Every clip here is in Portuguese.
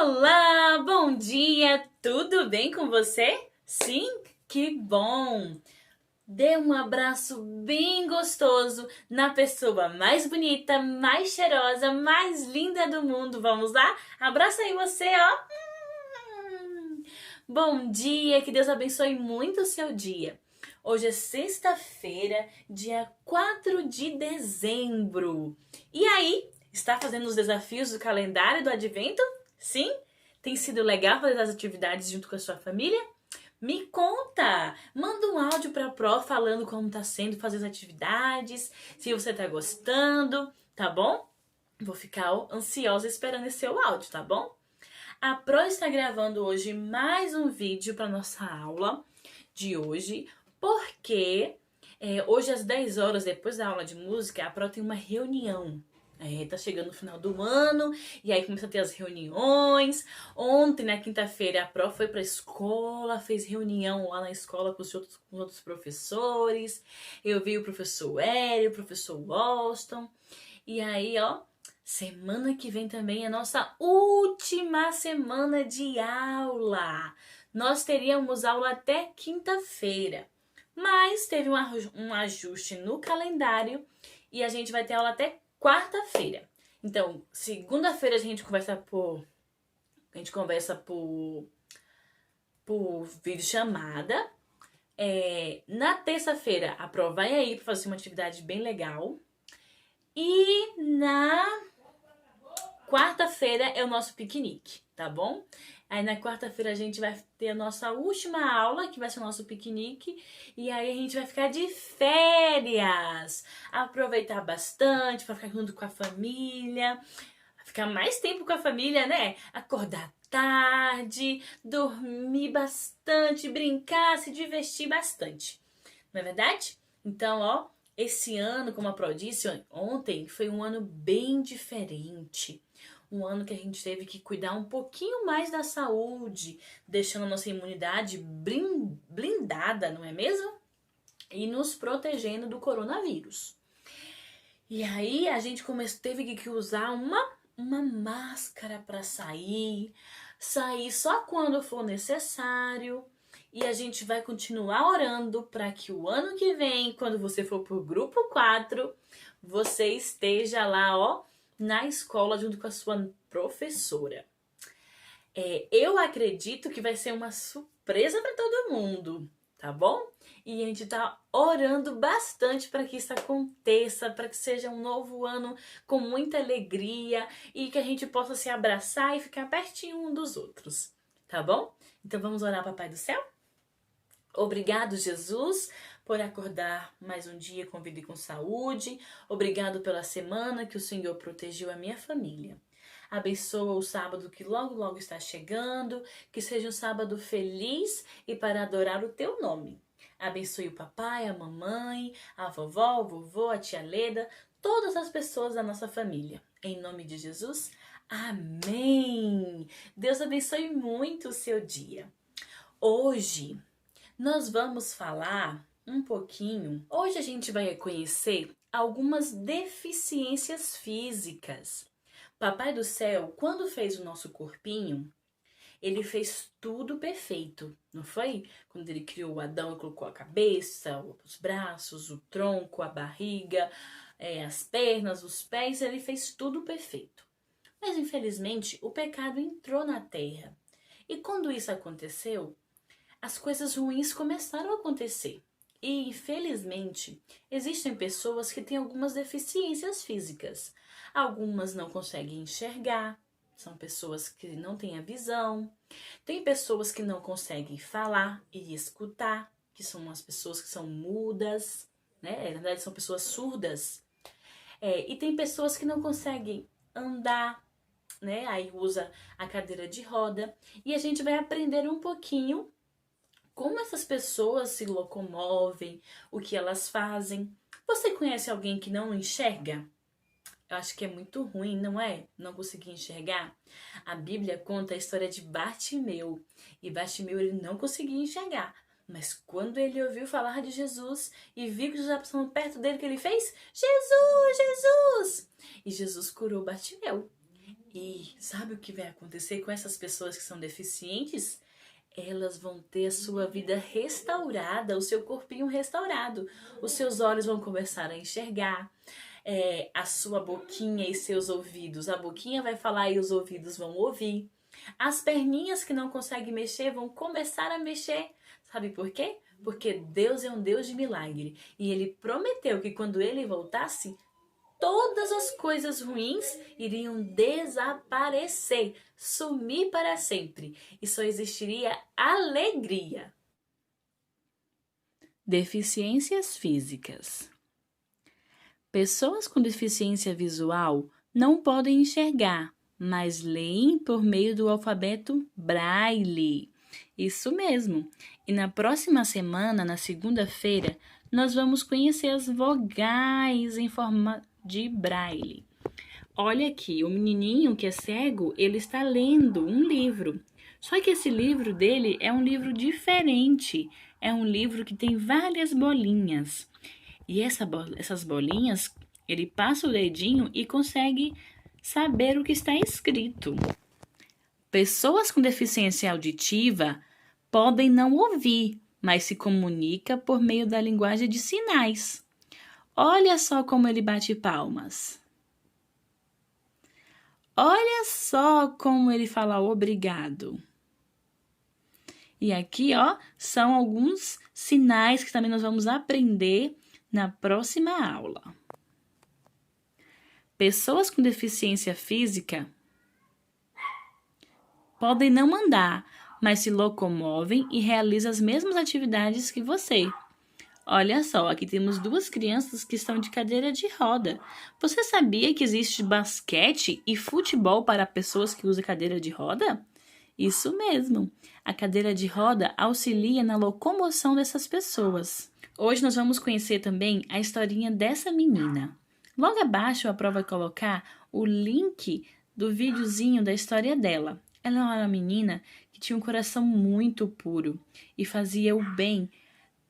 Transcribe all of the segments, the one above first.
Olá, bom dia, tudo bem com você? Sim? Que bom! Dê um abraço bem gostoso na pessoa mais bonita, mais cheirosa, mais linda do mundo. Vamos lá? Abraça aí você, ó. Bom dia, que Deus abençoe muito o seu dia. Hoje é sexta-feira, dia 4 de dezembro. E aí, está fazendo os desafios do calendário do Advento? Sim? Tem sido legal fazer as atividades junto com a sua família? Me conta! Manda um áudio para a Pro falando como está sendo fazer as atividades, se você está gostando, tá bom? Vou ficar ansiosa esperando esse seu áudio, tá bom? A Pro está gravando hoje mais um vídeo para nossa aula de hoje, porque hoje às 10 horas, depois da aula de música, a Pro tem uma reunião. Tá chegando o final do ano e aí começa a ter as reuniões. Ontem, na quinta-feira, a Pro foi pra escola, fez reunião lá na escola com os outros professores. Eu vi o professor Hélio, o professor Washington. E aí, ó, semana que vem também é a nossa última semana de aula. Nós teríamos aula até quinta-feira, mas teve um ajuste no calendário e a gente vai ter aula até quarta-feira. Então, segunda-feira a gente conversa por videochamada. Na terça-feira a Pro vai aí para fazer uma atividade bem legal. E na quarta-feira é o nosso piquenique, tá bom? Aí na quarta-feira a gente vai ter a nossa última aula, que vai ser o nosso piquenique. E aí a gente vai ficar de férias. Aproveitar bastante para ficar junto com a família. Ficar mais tempo com a família, né? Acordar tarde, dormir bastante, brincar, se divertir bastante. Não é verdade? Então, ó, esse ano, como a Pro disse ontem, foi um ano bem diferente. Um ano que a gente teve que cuidar um pouquinho mais da saúde, deixando a nossa imunidade blindada, não é mesmo? E nos protegendo do coronavírus. E aí a gente teve que usar uma máscara para sair só quando for necessário. E a gente vai continuar orando para que o ano que vem, quando você for pro grupo 4, você esteja lá, ó, na escola junto com a sua professora. Eu acredito que vai ser uma surpresa para todo mundo, tá bom? E a gente tá orando bastante para que isso aconteça, para que seja um novo ano com muita alegria e que a gente possa se abraçar e ficar pertinho um dos outros, tá bom? Então vamos orar, Papai do Céu? Obrigado, Jesus, por acordar mais um dia com vida e com saúde. Obrigado pela semana que o Senhor protegeu a minha família. Abençoa o sábado que logo, logo está chegando. Que seja um sábado feliz e para adorar o teu nome. Abençoe o papai, a mamãe, a vovó, o vovô, a tia Leda, todas as pessoas da nossa família. Em nome de Jesus, amém! Deus abençoe muito o seu dia. Hoje nós vamos falar um pouquinho. Hoje a gente vai conhecer algumas deficiências físicas. Papai do Céu, quando fez o nosso corpinho, ele fez tudo perfeito, não foi? Quando ele criou o Adão, ele colocou a cabeça, os braços, o tronco, a barriga, as pernas, os pés, ele fez tudo perfeito. Mas infelizmente o pecado entrou na terra. E quando isso aconteceu, as coisas ruins começaram a acontecer. E, infelizmente, existem pessoas que têm algumas deficiências físicas. Algumas não conseguem enxergar, são pessoas que não têm a visão. Tem pessoas que não conseguem falar e escutar, que são as pessoas que são mudas, né? Na verdade, são pessoas surdas. E tem pessoas que não conseguem andar, né? Aí usa a cadeira de roda. E a gente vai aprender um pouquinho como essas pessoas se locomovem, o que elas fazem. Você conhece alguém que não enxerga? Eu acho que é muito ruim, não é? Não conseguir enxergar. A Bíblia conta a história de Bartimeu. E Bartimeu ele não conseguia enxergar. Mas quando ele ouviu falar de Jesus e viu que Jesus estava perto dele, o que ele fez? Jesus, Jesus! E Jesus curou Bartimeu. E sabe o que vai acontecer com essas pessoas que são deficientes? Elas vão ter a sua vida restaurada, o seu corpinho restaurado. Os seus olhos vão começar a enxergar, a sua boquinha e seus ouvidos. A boquinha vai falar e os ouvidos vão ouvir. As perninhas que não conseguem mexer vão começar a mexer. Sabe por quê? Porque Deus é um Deus de milagre. E Ele prometeu que quando Ele voltasse, todas as coisas ruins iriam desaparecer, sumir para sempre. E só existiria alegria. Deficiências físicas. Pessoas com deficiência visual não podem enxergar, mas leem por meio do alfabeto Braille. Isso mesmo. E na próxima semana, na segunda-feira, nós vamos conhecer as vogais em forma de Braille. Olha aqui, o menininho que é cego, ele está lendo um livro. Só que esse livro dele é um livro diferente. É um livro que tem várias bolinhas. E essas bolinhas, ele passa o dedinho e consegue saber o que está escrito. Pessoas com deficiência auditiva podem não ouvir, mas se comunica por meio da linguagem de sinais. Olha só como ele bate palmas. Olha só como ele fala obrigado. E aqui, ó, são alguns sinais que também nós vamos aprender na próxima aula. Pessoas com deficiência física podem não andar, mas se locomovem e realizam as mesmas atividades que você. Olha só, aqui temos duas crianças que estão de cadeira de roda. Você sabia que existe basquete e futebol para pessoas que usam cadeira de roda? Isso mesmo, a cadeira de roda auxilia na locomoção dessas pessoas. Hoje nós vamos conhecer também a historinha dessa menina. Logo abaixo a prova vai colocar o link do videozinho da história dela. Ela era uma menina que tinha um coração muito puro e fazia o bem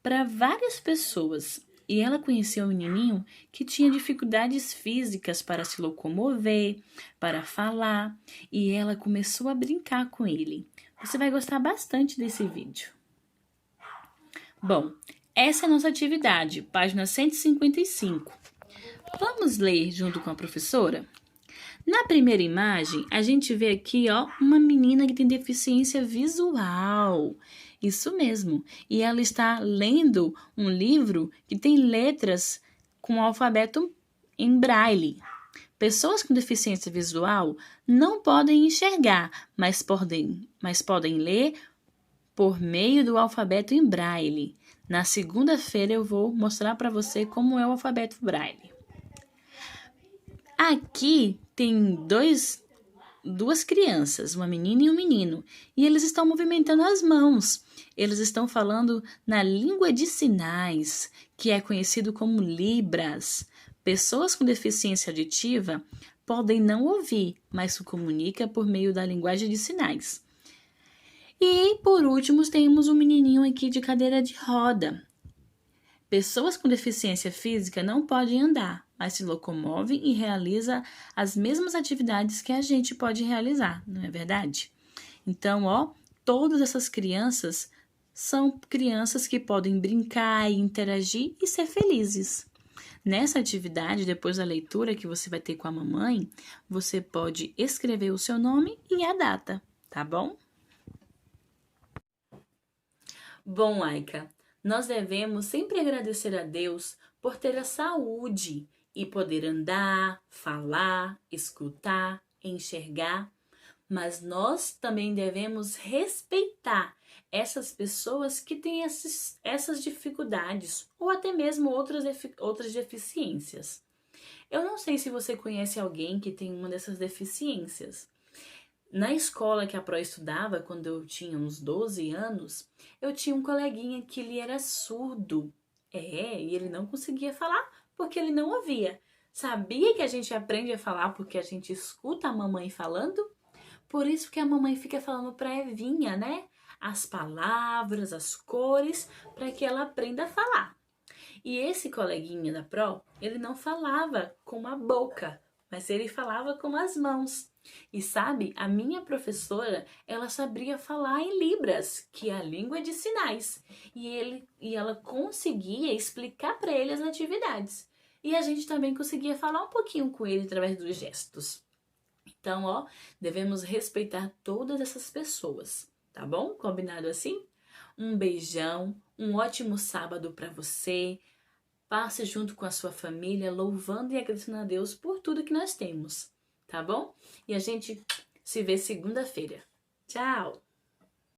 para várias pessoas. E ela conheceu um menininho que tinha dificuldades físicas para se locomover, para falar, e ela começou a brincar com ele. Você vai gostar bastante desse vídeo. Bom, essa é a nossa atividade, página 155. Vamos ler junto com a professora? Na primeira imagem, a gente vê aqui, ó, uma menina que tem deficiência visual. Isso mesmo. E ela está lendo um livro que tem letras com o alfabeto em braille. Pessoas com deficiência visual não podem enxergar, mas podem ler por meio do alfabeto em braille. Na segunda-feira eu vou mostrar para você como é o alfabeto braille. Aqui tem duas crianças, uma menina e um menino, e eles estão movimentando as mãos. Eles estão falando na língua de sinais, que é conhecido como Libras. Pessoas com deficiência auditiva podem não ouvir, mas se comunicam por meio da linguagem de sinais. E, por último, temos um menininho aqui de cadeira de roda. Pessoas com deficiência física não podem andar, mas se locomovem e realizam as mesmas atividades que a gente pode realizar, não é verdade? Então, ó, todas essas crianças são crianças que podem brincar e interagir e ser felizes. Nessa atividade, depois da leitura que você vai ter com a mamãe, você pode escrever o seu nome e a data, tá bom? Bom, Aika, nós devemos sempre agradecer a Deus por ter a saúde e poder andar, falar, escutar, enxergar, mas nós também devemos respeitar essas pessoas que têm essas dificuldades ou até mesmo outras deficiências. Eu não sei se você conhece alguém que tem uma dessas deficiências. Na escola que a Pro estudava, quando eu tinha uns 12 anos, eu tinha um coleguinha que ele era surdo. E ele não conseguia falar porque ele não ouvia. Sabia que a gente aprende a falar porque a gente escuta a mamãe falando? Por isso que a mamãe fica falando pra Evinha, né? As palavras, as cores, para que ela aprenda a falar. E esse coleguinha da Pro, ele não falava com a boca, mas ele falava com as mãos. E sabe, a minha professora, ela sabia falar em Libras, que é a língua de sinais. E ela conseguia explicar para ele as atividades. E a gente também conseguia falar um pouquinho com ele através dos gestos. Então, ó, devemos respeitar todas essas pessoas, tá bom? Combinado assim? Um beijão, um ótimo sábado para você. Passe junto com a sua família, louvando e agradecendo a Deus por tudo que nós temos, tá bom? E a gente se vê segunda-feira. Tchau!